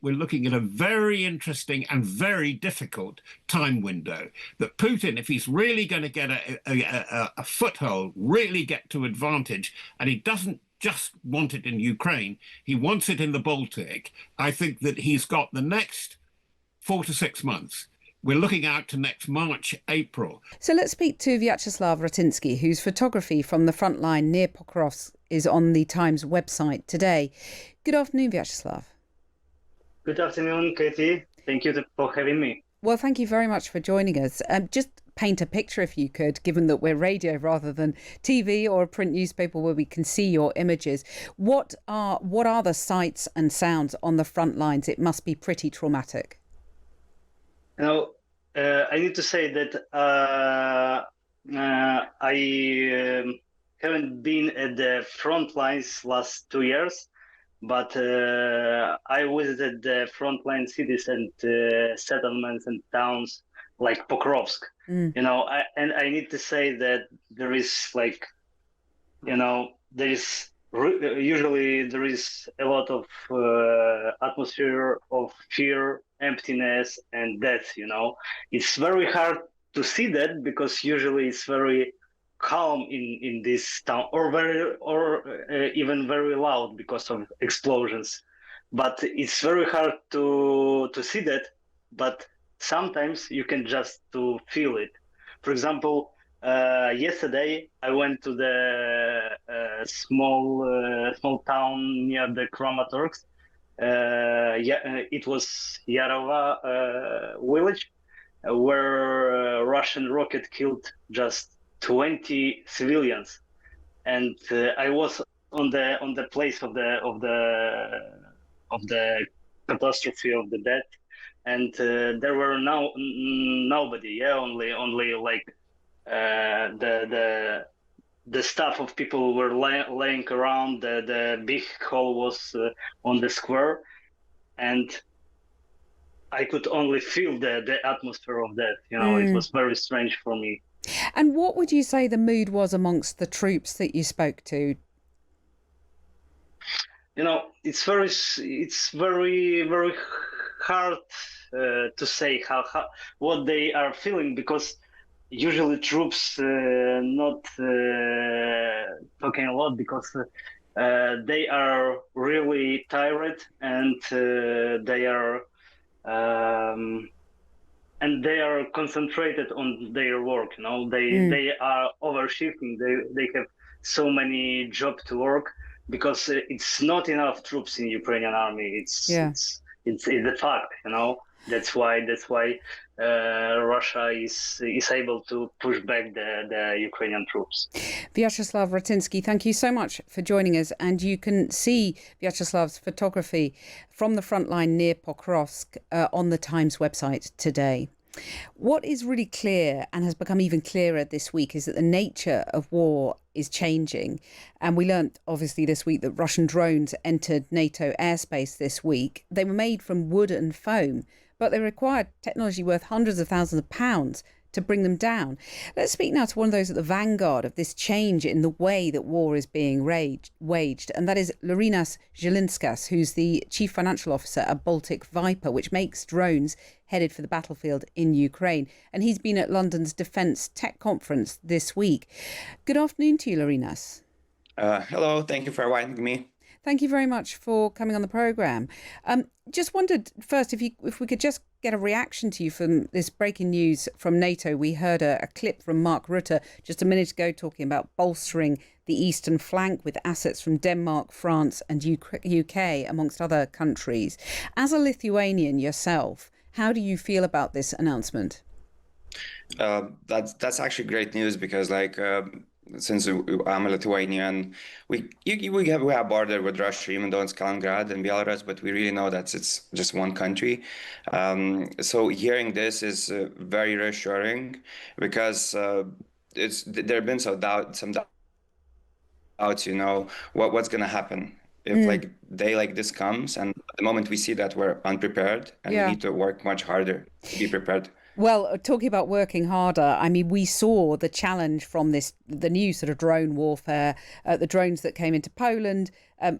we're looking at a very interesting and very difficult time window. That Putin, if he's really going to get a foothold, really get to advantage, and he doesn't just want it in Ukraine, he wants it in the Baltic. I think that he's got the next 4 to 6 months. We're looking out to next March, April. So let's speak to Vyacheslav Ratinsky, whose photography from the Frontline near Pokrovsk is on the Times website today. Good afternoon, Vyacheslav. Good afternoon, Katie. Thank you for having me. Well, thank you very much for joining us. Just paint a picture, if you could, given that we're radio rather than TV or a print newspaper where we can see your images. What are the sights and sounds on the front lines? It must be pretty traumatic. Now, I need to say that I haven't been at the front lines last 2 years, but I visited the frontline cities and settlements and towns like Pokrovsk. You know, I need to say that there is usually there is a lot of atmosphere of fear, emptiness, and death. You know, it's very hard to see that because usually it's very calm in this town, or even very loud because of explosions. But it's very hard to see that. But sometimes you can just to feel it. For example, yesterday I went to the small town near the Kramatorsk. It was Yarova village where a Russian rocket killed just 20 civilians, and I was on the place of the catastrophe of the death, and there were nobody. Yeah, only like the stuff of people were laying around. The big hall was on the square, and I could only feel the atmosphere of that. You know, it was very strange for me. And what would you say the mood was amongst the troops that you spoke to? You know, it's very hard to say how what they are feeling, because usually troops not talking a lot because they are really tired, and they are concentrated on their work. You know, they are overshifting. They have so many jobs to work because it's not enough troops in Ukrainian army. It's a fact. You know, that's why Russia is able to push back the Ukrainian troops. Vyacheslav Ratinsky, thank you so much for joining us. And you can see Vyacheslav's photography from the front line near Pokrovsk on the Times website today. What is really clear and has become even clearer this week is that the nature of war is changing. And we learnt, obviously, this week that Russian drones entered NATO airspace this week. They were made from wood and foam, but they required technology worth hundreds of thousands of pounds to bring them down. Let's speak now to one of those at the vanguard of this change in the way that war is being waged, and that is Laurinas Zhilinskas, who's the Chief Financial Officer at Baltic Viper, which makes drones headed for the battlefield in Ukraine. And he's been at London's Defence Tech Conference this week. Good afternoon to you, Laurinas. Hello, thank you for inviting me. Thank you very much for coming on the programme. Just wondered first if we could just get a reaction to you from this breaking news from NATO. We heard a clip from Mark Rutte just a minute ago talking about bolstering the eastern flank with assets from Denmark, France and UK, amongst other countries. As a Lithuanian yourself, how do you feel about this announcement? That's actually great news because, since I'm a Lithuanian, we have border with Russia, even though it's Kaliningrad and Belarus, but we really know that it's just one country. So hearing this is very reassuring because there have been some doubts, you know, what's going to happen if day like this comes, and at the moment we see that we're unprepared and we need to work much harder to be prepared. Well, talking about working harder, I mean, we saw the challenge from the new sort of drone warfare, the drones that came into Poland. A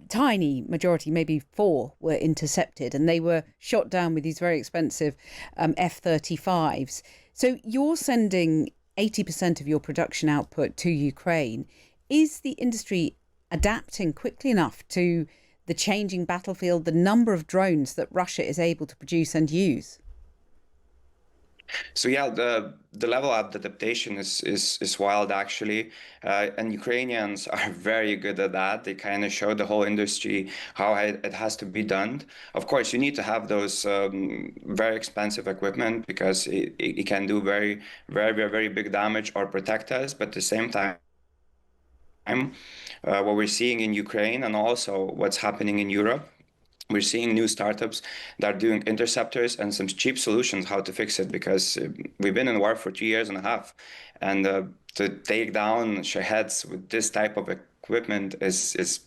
tiny majority, maybe four, were intercepted and they were shot down with these very expensive F-35s. So you're sending 80% of your production output to Ukraine. Is the industry adapting quickly enough to the changing battlefield, the number of drones that Russia is able to produce and use? So yeah, the level of adaptation is wild actually, and Ukrainians are very good at that. They kind of show the whole industry how it has to be done. Of course, you need to have those very expensive equipment because it can do very big damage or protect us. But at the same time, what we're seeing in Ukraine and also what's happening in Europe, we're seeing new startups that are doing interceptors and some cheap solutions how to fix it because we've been in war for 2 years and a half, and to take down Shaheds with this type of equipment is it's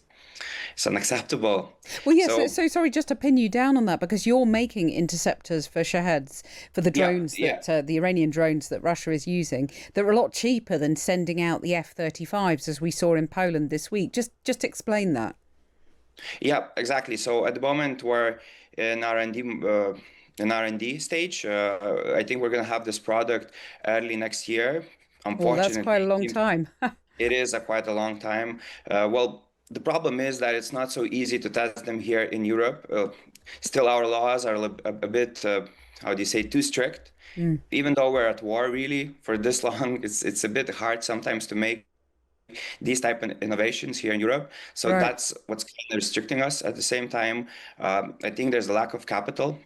unacceptable. Well, yes. So sorry, just to pin you down on that, because you're making interceptors for Shaheds, for the drones that the Iranian drones that Russia is using, that are a lot cheaper than sending out the F-35s as we saw in Poland this week. Just explain that. Yeah, exactly. So at the moment we're in R&D stage. I think we're gonna have this product early next year. Oh, that's quite a long Unfortunately, time. it is quite a long time. Well, the problem is that it's not so easy to test them here in Europe. Still, our laws are a bit, how do you say, too strict. Even though we're at war really for this long, it's a bit hard sometimes to make these type of innovations here in Europe. So Right. that's what's kind of restricting us. At the same time, I think there's a lack of capital,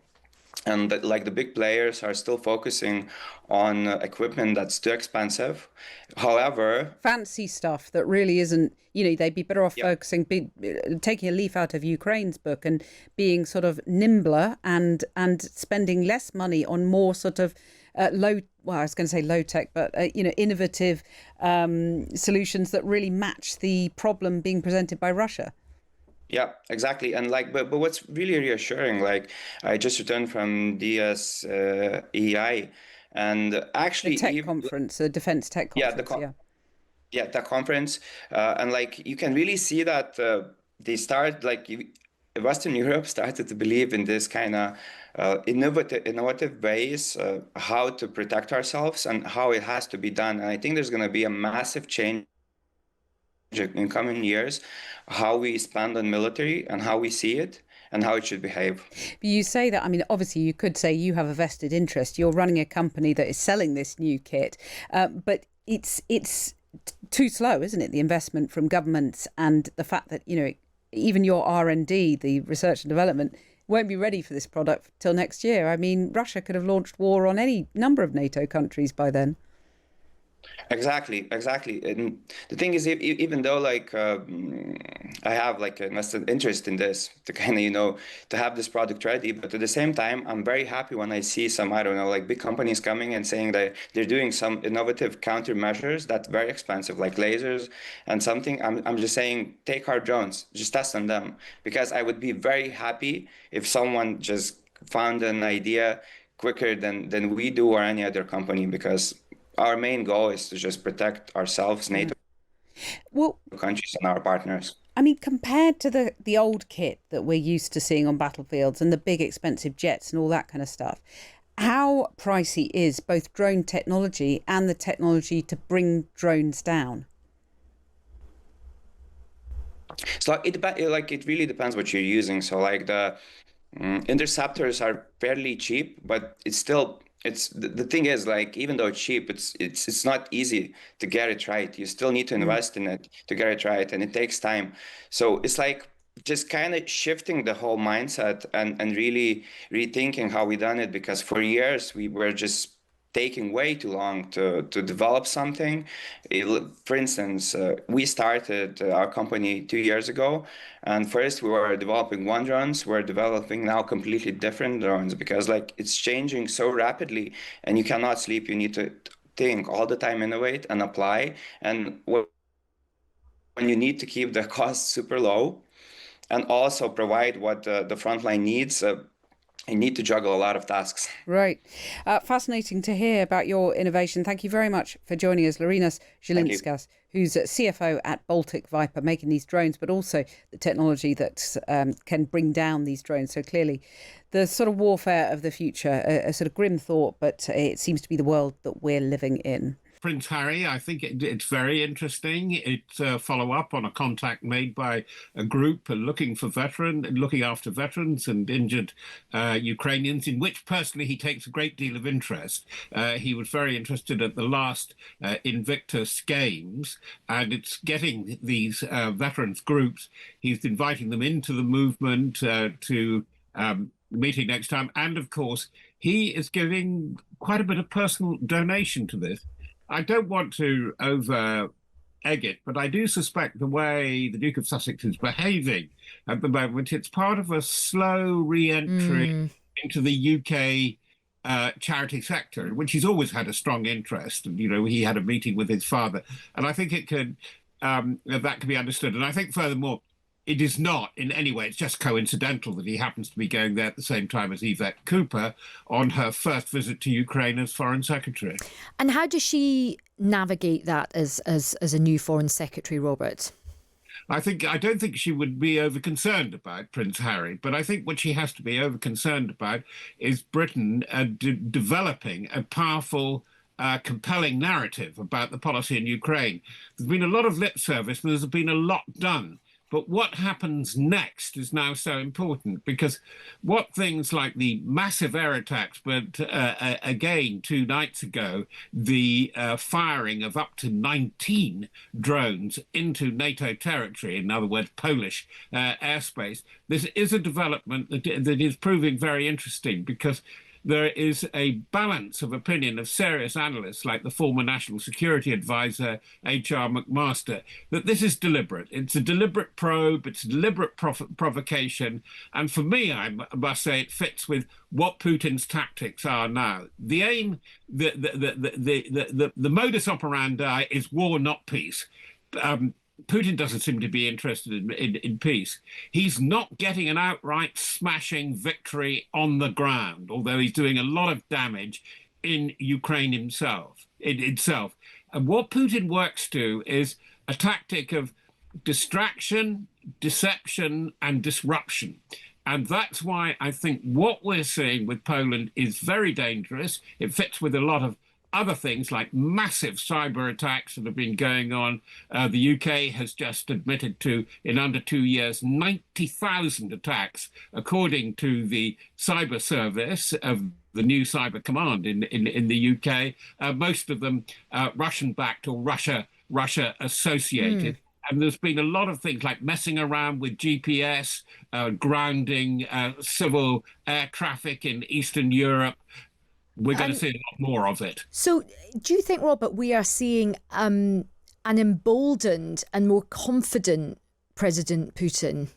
and that, like the big players are still focusing on equipment that's too expensive. However, Fancy stuff that really isn't, they'd be better off yeah, focusing, taking a leaf out of Ukraine's book and being sort of nimbler and spending less money on more sort of I was going to say low tech, but, innovative solutions that really match the problem being presented by Russia. yeah, exactly. And like, but what's really reassuring, like I just returned from DS EI, and The actually, tech conference, the defense tech yeah, conference, yeah. yeah, the conference, and like you can really see that they start like Western Europe started to believe in this kind of innovative ways how to protect ourselves and how it has to be done. And I think there's going to be a massive change in coming years, how we spend on military and how we see it and how it should behave. But you say that, I mean, obviously you could say you have a vested interest. You're running a company that is selling this new kit, but it's too slow, isn't it? The investment from governments and the fact that, even your R&D, the research and development, won't be ready for this product till next year. I mean, Russia could have launched war on any number of NATO countries by then. Exactly, exactly. And the thing is, even though like I have like a vested interest in this to kind of, to have this product ready, but at the same time, I'm very happy when I see some, I don't know, like big companies coming and saying that they're doing some innovative countermeasures that's very expensive, like lasers and something. I'm just saying, take our drones, just test on them, because I would be very happy if someone just found an idea quicker than we do or any other company, because our main goal is to just protect ourselves, NATO Well, countries, and our partners. I mean, compared to the old kit that we're used to seeing on battlefields and the big expensive jets and all that kind of stuff, how pricey is both drone technology and the technology to bring drones down? So it really depends what you're using. So like the interceptors are fairly cheap, but it's the thing is, like, even though it's cheap, it's not easy to get it right. You still need to Mm. invest in it to get it right, and it takes time. So it's like just kind of shifting the whole mindset and really rethinking how we done it, because for years we were just taking way too long to develop something. For instance, we started our company 2 years ago, and first we were developing one drones. We're developing now completely different drones because like it's changing so rapidly, and you cannot sleep. You need to think all the time, innovate and apply. And when you need to keep the costs super low and also provide what the frontline needs. need to juggle a lot of tasks. Right. Fascinating to hear about your innovation. Thank you very much for joining us, Laurynas Žilinskas, who's CFO at Baltic Viper, making these drones, but also the technology that can bring down these drones. So clearly the sort of warfare of the future, a sort of grim thought, but it seems to be the world that we're living in. Prince Harry, I think it's very interesting. It's a follow-up on a contact made by a group looking after veterans and injured Ukrainians, in which personally he takes a great deal of interest. He was very interested at the last Invictus Games, and it's getting these veterans groups. He's inviting them into the movement to meeting next time. And of course, he is giving quite a bit of personal donation to this. I don't want to over-egg it, but I do suspect the way the Duke of Sussex is behaving at the moment, it's part of a slow re-entry into the UK charity sector, in which he's always had a strong interest. And, he had a meeting with his father. And I think that can be understood. And I think furthermore, it is not in any way, it's just coincidental that he happens to be going there at the same time as Yvette Cooper on her first visit to Ukraine as Foreign Secretary. And how does she navigate that as a new Foreign Secretary, Robert? I don't think she would be over concerned about Prince Harry, but I think what she has to be over concerned about is Britain developing a powerful compelling narrative about the policy in Ukraine. There's been a lot of lip service, but there's been a lot done. But what happens next is now so important, because what things like the massive air attacks, but again, 2 nights ago, the firing of up to 19 drones into NATO territory, in other words, Polish airspace, this is a development that is proving very interesting, because there is a balance of opinion of serious analysts like the former National Security Advisor, H.R. McMaster, that this is deliberate. It's a deliberate probe, it's a deliberate provocation. And for me, I must say, it fits with what Putin's tactics are now. The aim, the modus operandi is war, not peace. Putin doesn't seem to be interested in peace. He's not getting an outright smashing victory on the ground, although he's doing a lot of damage in Ukraine itself. And what Putin works to is a tactic of distraction, deception, and disruption. And that's why I think what we're seeing with Poland is very dangerous. It fits with a lot of other things like massive cyber attacks that have been going on. The UK has just admitted to, in under 2 years, 90,000 attacks, according to the cyber service of the new cyber command in the UK, most of them Russian-backed or Russia-associated. And there's been a lot of things like messing around with GPS, grounding civil air traffic in Eastern Europe. We're going to see a lot more of it. So do you think, Robert, we are seeing an emboldened and more confident President Putin?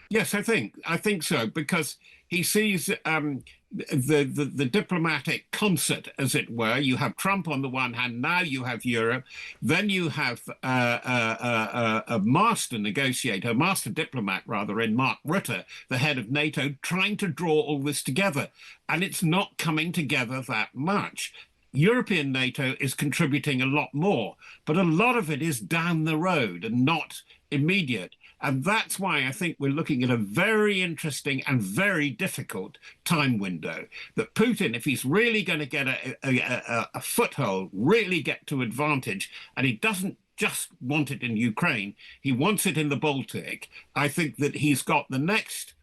Yes, I think so, because he sees the diplomatic concert, as it were. You have Trump on the one hand, now you have Europe, then you have a master negotiator, a master diplomat rather, in Mark Rutte, the head of NATO, trying to draw all this together. And it's not coming together that much. European NATO is contributing a lot more, but a lot of it is down the road and not immediate. And that's why I think we're looking at a very interesting and very difficult time window. That Putin, if he's really going to get a foothold, really get to advantage, and he doesn't just want it in Ukraine, he wants it in the Baltic, I think that he's got the next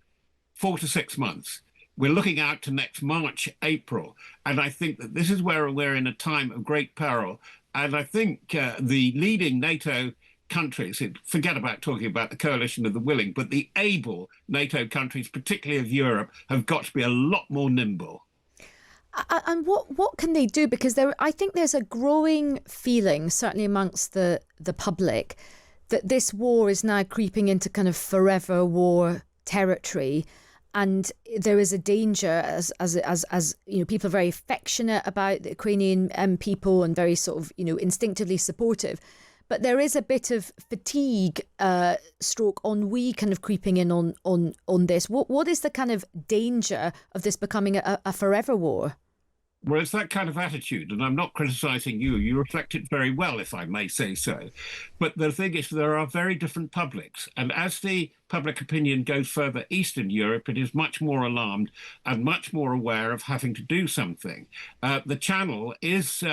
4 to 6 months. We're looking out to next March, April. And I think that this is where we're in a time of great peril. And I think the leading NATO countries, forget about talking about the coalition of the willing, but the able NATO countries, particularly of Europe, have got to be a lot more nimble. And what can they do? Because I think there's a growing feeling, certainly amongst the public, that this war is now creeping into kind of forever war territory. And there is a danger, as you know, people are very affectionate about the Ukrainian people and very sort of, you know, instinctively supportive. but there is a bit of fatigue, stroke ennui kind of creeping in on this. What is the kind of danger of this becoming a forever war? Well, it's that kind of attitude, and I'm not criticizing you. You reflect it very well, if I may say so. But the thing is, there are very different publics. And as the public opinion goes further east in Europe, it is much more alarmed and much more aware of having to do something. The Channel is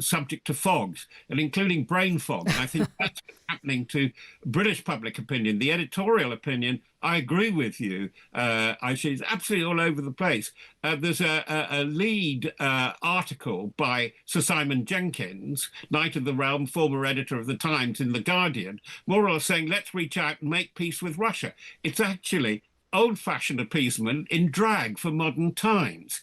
subject to fogs, and including brain fog. And I think that's what's happening to British public opinion. The editorial opinion, I agree with you. It's absolutely all over the place. There's a lead article by Sir Simon Jenkins, Knight of the Realm, former editor of The Times in The Guardian, more or less saying, let's reach out and make peace with Russia. It's actually old-fashioned appeasement in drag for modern times.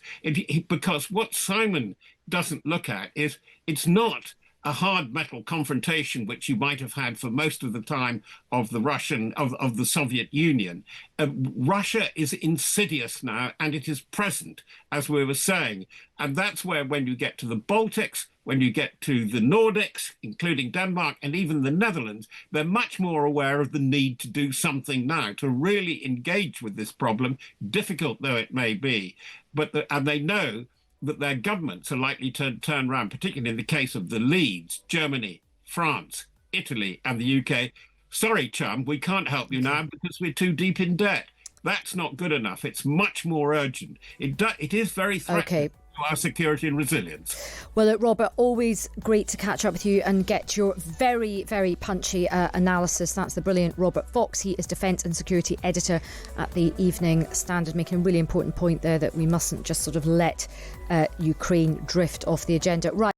Because what Simon doesn't look at is it's not a hard metal confrontation, which you might have had for most of the time of the Soviet Union. Russia is insidious now, and it is present, as we were saying. And that's where, when you get to the Baltics, when you get to the Nordics, including Denmark and even the Netherlands, they're much more aware of the need to do something now, to really engage with this problem, difficult though it may be. And they know that their governments are likely to turn around, particularly in the case of the leads, Germany, France, Italy, and the UK. Sorry, chum, we can't help you now because we're too deep in debt. That's not good enough. It's much more urgent. It is very threatening to our security and resilience. Well, Robert, always great to catch up with you and get your very, very punchy analysis. That's the brilliant Robert Fox. He is Defence and Security Editor at the Evening Standard, making a really important point there that we mustn't just sort of let Ukraine drift off the agenda. Right.